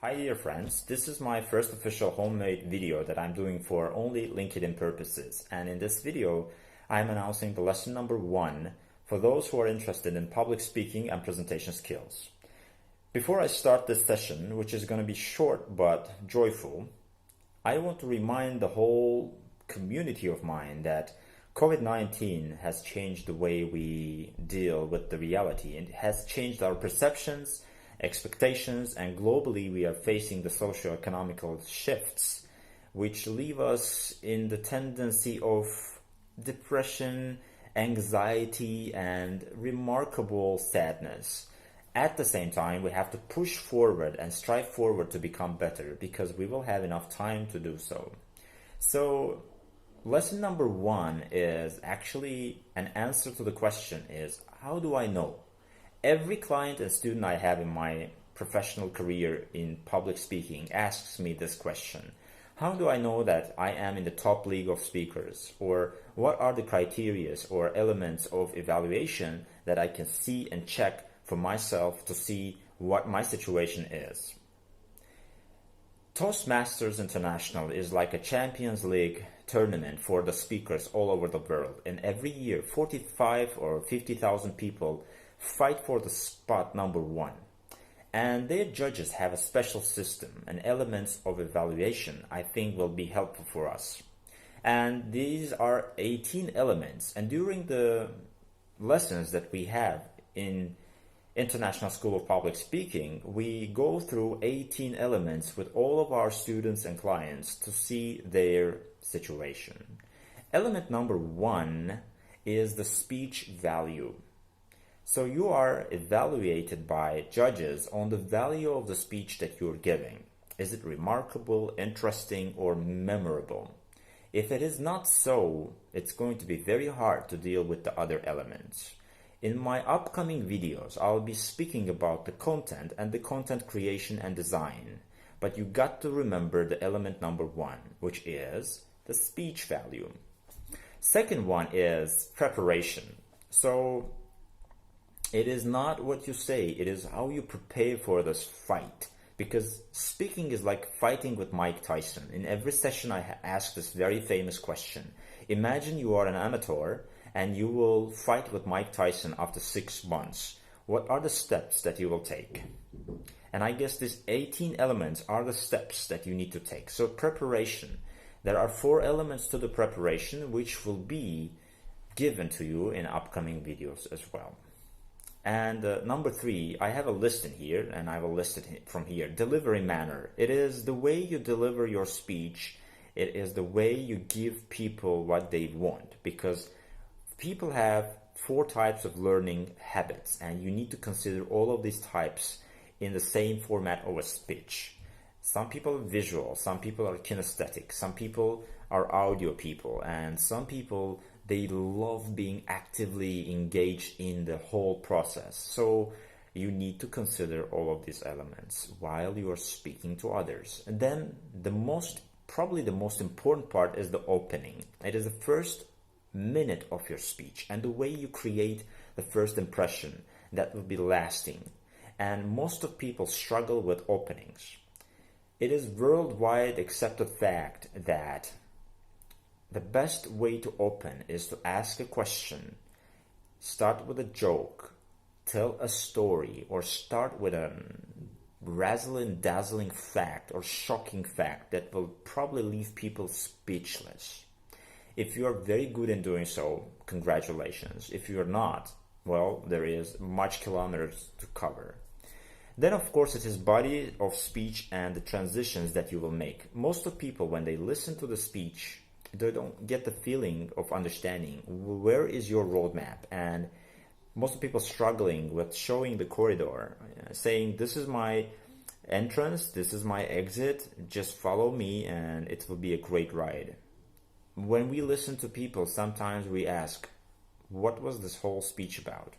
Hi dear friends, this is my first official homemade video that I'm doing for only LinkedIn purposes, and in this video I'm announcing the lesson number 1 for those who are interested in public speaking and presentation skills. Before I start this session, which is going to be short but joyful, I want to remind the whole community of mine that COVID-19 has changed the way we deal with the reality, and it has changed our perceptions, expectations, and globally we are facing the socio-economical shifts which leave us in the tendency of depression, anxiety, and remarkable sadness. At the same time, we have to push forward and strive forward to become better because we will have enough time to do so. So lesson number 1 is actually an answer to the question is, how do I know? Every client and student I have in my professional career in public speaking asks me this question. How do I know that I am in the top league of speakers? Or what are the criteria or elements of evaluation that I can see and check for myself to see what my situation is? Toastmasters International is like a Champions League tournament for the speakers all over the world. And every year, 45 or 50,000 people fight for the spot number 1. And their judges have a special system and elements of evaluation I think will be helpful for us. And these are 18 elements. And during the lessons that we have in International School of Public Speaking, we go through 18 elements with all of our students and clients to see their situation. Element number 1 is the speech value. So you are evaluated by judges on the value of the speech that you're giving. Is it remarkable, interesting, or memorable? If it is not so, it's going to be very hard to deal with the other elements. In my upcoming videos, I'll be speaking about the content and the content creation and design. But you got to remember the element number 1, which is the speech value. Second one is preparation. So it is not what you say, it is how you prepare for this fight. Because speaking is like fighting with Mike Tyson. In every session I ask this very famous question. Imagine you are an amateur and you will fight with Mike Tyson after 6 months. What are the steps that you will take? And I guess these 18 elements are the steps that you need to take. So preparation. There are 4 elements to the preparation which will be given to you in upcoming videos as well. And number 3, I have a list in here, and I will list it from here. Delivery manner. It is the way you deliver your speech. It is the way you give people what they want. Because people have 4 types of learning habits, and you need to consider all of these types in the same format of a speech. Some people are visual, some people are kinesthetic, some people are audio people, and some people, they love being actively engaged in the whole process. So you need to consider all of these elements while you are speaking to others. And then probably the most important part is the opening. It is the first minute of your speech and the way you create the first impression that will be lasting. And most of people struggle with openings. It is worldwide accepted fact that the best way to open is to ask a question, start with a joke, tell a story, or start with a razzling, dazzling fact or shocking fact that will probably leave people speechless. If you are very good in doing so, congratulations. If you are not, well, there is much kilometers to cover. Then, of course, it is body of speech and the transitions that you will make. Most of people, when they listen to the speech, they don't get the feeling of understanding where is your roadmap. And most of people struggling with showing the corridor, saying, this is my entrance, this is my exit, just follow me and it will be a great ride. When we listen to people, sometimes we ask, what was this whole speech about?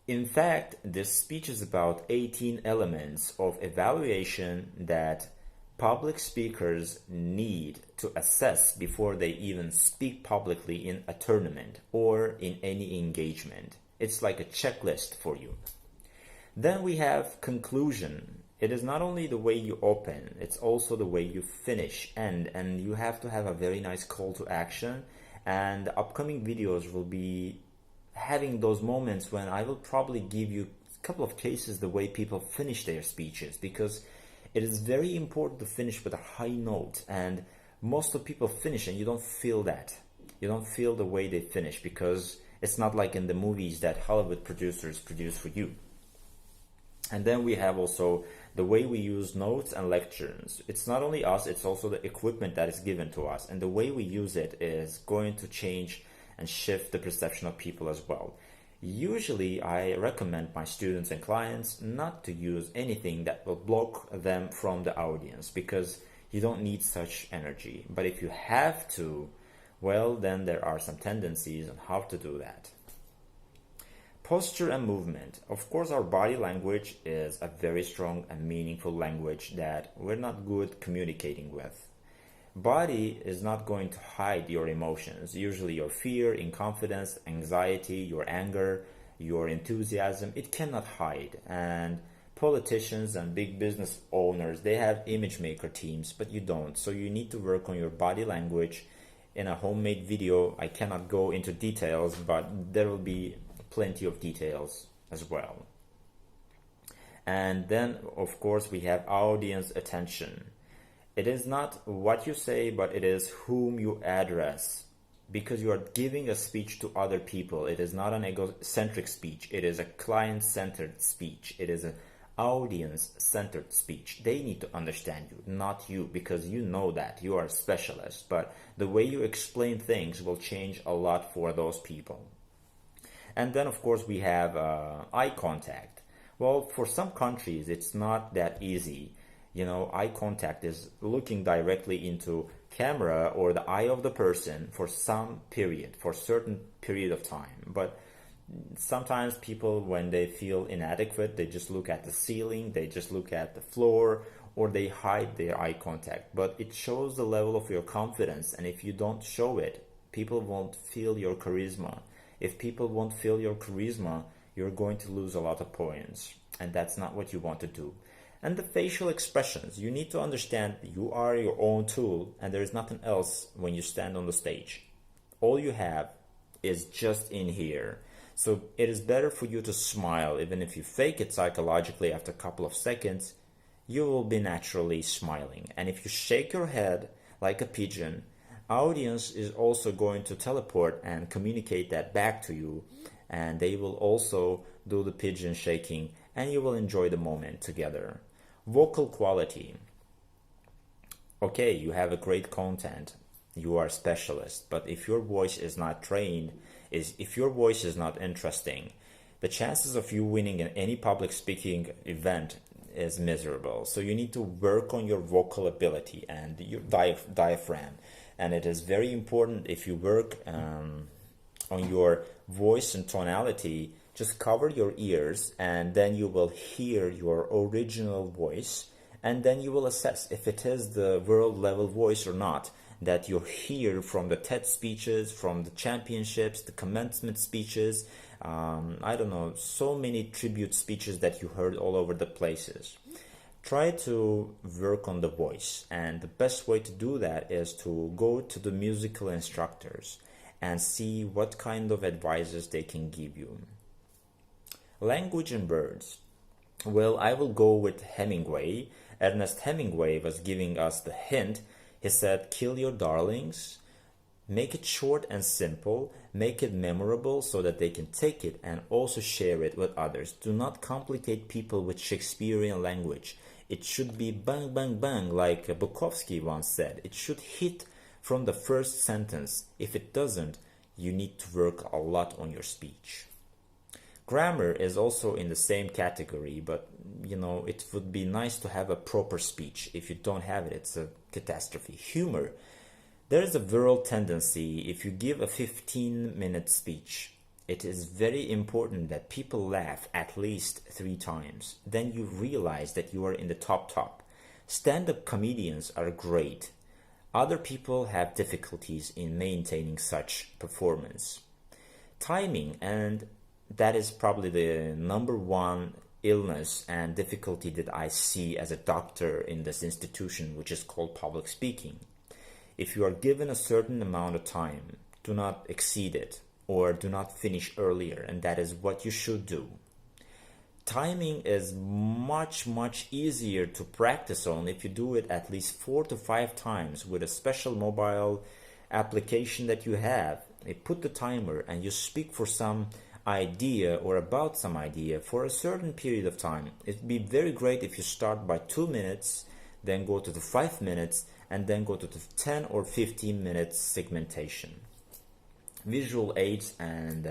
In fact, this speech is about 18 elements of evaluation that public speakers need to assess before they even speak publicly in a tournament or in any engagement. It's like a checklist for you. Then we have conclusion. It is not only the way you open, it's also the way you finish, and you have to have a very nice call to action. And the upcoming videos will be having those moments when I will probably give you a couple of cases the way people finish their speeches, because it is very important to finish with a high note, and most of people finish and you don't feel that. You don't feel the way they finish, because it's not like in the movies that Hollywood producers produce for you. And then we have also the way we use notes and lectures. It's not only us, it's also the equipment that is given to us. And the way we use it is going to change and shift the perception of people as well. Usually, I recommend my students and clients not to use anything that will block them from the audience, because you don't need such energy. But if you have to, well, then there are some tendencies on how to do that. Posture and movement. Of course, our body language is a very strong and meaningful language that we're not good communicating with. Body is not going to hide your emotions. Usually your fear, inconfidence, anxiety, your anger, your enthusiasm, it cannot hide. And politicians and big business owners, they have image maker teams, but you don't. So you need to work on your body language. In a homemade video, I cannot go into details, but there will be plenty of details as well. And then, of course, we have audience attention. It is not what you say, but it is whom you address, because you are giving a speech to other people. It is not an egocentric speech. It is a client-centered speech. It is an audience-centered speech. They need to understand you, not you, because you know that you are a specialist. But the way you explain things will change a lot for those people. And then, of course, we have eye contact. Well, for some countries, it's not that easy. You know, eye contact is looking directly into camera or the eye of the person for some period, for a certain period of time. But sometimes people, when they feel inadequate, they just look at the ceiling, they just look at the floor, or they hide their eye contact. But it shows the level of your confidence, and if you don't show it, people won't feel your charisma. If people won't feel your charisma, you're going to lose a lot of points, and that's not what you want to do. And the facial expressions, you need to understand you are your own tool, and there is nothing else when you stand on the stage. All you have is just in here. So it is better for you to smile. Even if you fake it psychologically after a couple of seconds, you will be naturally smiling. And if you shake your head like a pigeon, audience is also going to teleport and communicate that back to you, and they will also do the pigeon shaking, and you will enjoy the moment together. Vocal quality. Okay, you have a great content, you are a specialist, but if your voice is not trained, if your voice is not interesting, the chances of you winning in any public speaking event is miserable. So you need to work on your vocal ability and your diaphragm. And it is very important, if you work on your voice and tonality, just cover your ears, and then you will hear your original voice, and then you will assess if it is the world level voice or not that you hear from the TED speeches, from the championships, the commencement speeches, I don't know, so many tribute speeches that you heard all over the places. Try to work on the voice, and the best way to do that is to go to the musical instructors and see what kind of advices they can give you. Language and words. Well, I will go with Hemingway. Ernest Hemingway was giving us the hint. He said, kill your darlings, make it short and simple, make it memorable so that they can take it and also share it with others. Do not complicate people with Shakespearean language. It should be bang, bang, bang, like Bukowski once said. It should hit from the first sentence. If it doesn't, you need to work a lot on your speech. Grammar is also in the same category, but you know, it would be nice to have a proper speech. If you don't have it, it's a catastrophe. Humor. There is a world tendency, if you give a 15-minute speech, it is very important that people laugh at least 3 times. Then you realize that you are in the top. Stand-up comedians are great. Other people have difficulties in maintaining such performance. Timing, and that is probably the number one illness and difficulty that I see as a doctor in this institution, which is called public speaking. If you are given a certain amount of time, do not exceed it or do not finish earlier, and that is what you should do. Timing is much easier to practice on if you do it at least 4 to 5 times with a special mobile application that you have. You put the timer and you speak for some idea or about some idea for a certain period of time. It'd be very great if you start by 2 minutes, then go to the 5 minutes, and then go to the 10 or 15 minutes segmentation. Visual aids and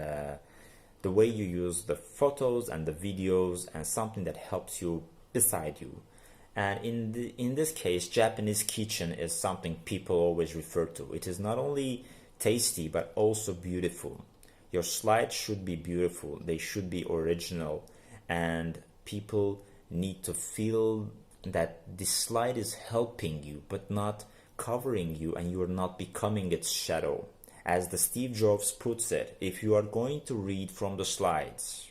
the way you use the photos and the videos and something that helps you beside you. And in this case, Japanese kitchen is something people always refer to. It is not only tasty but also beautiful. Your slides should be beautiful, they should be original, and people need to feel that this slide is helping you but not covering you, and you are not becoming its shadow. As the Steve Jobs puts it, if you are going to read from the slides,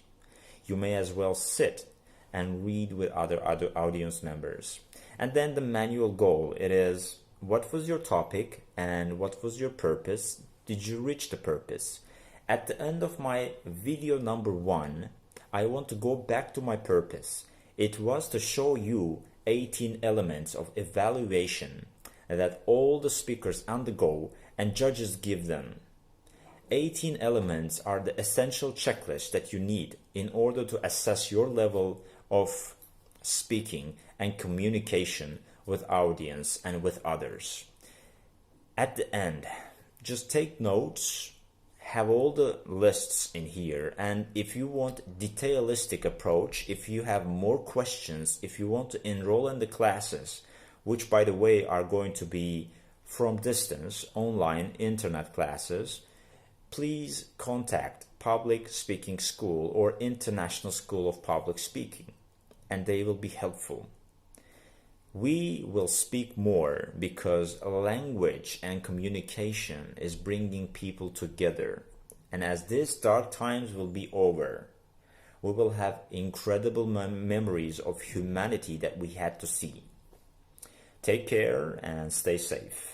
you may as well sit and read with other audience members. And then the manual goal, it is, what was your topic and what was your purpose? Did you reach the purpose? At the end of my video number 1, I want to go back to my purpose. It was to show you 18 elements of evaluation that all the speakers undergo and judges give them. 18 elements are the essential checklist that you need in order to assess your level of speaking and communication with audience and with others. At the end, just take notes, have all the lists in here, and if you want detailistic approach, if you have more questions, if you want to enroll in the classes, which by the way are going to be from distance, online, internet classes, please contact Public Speaking School or International School of Public Speaking, and they will be helpful. We will speak more because language and communication is bringing people together. And as these dark times will be over, we will have incredible memories of humanity that we had to see. Take care and stay safe.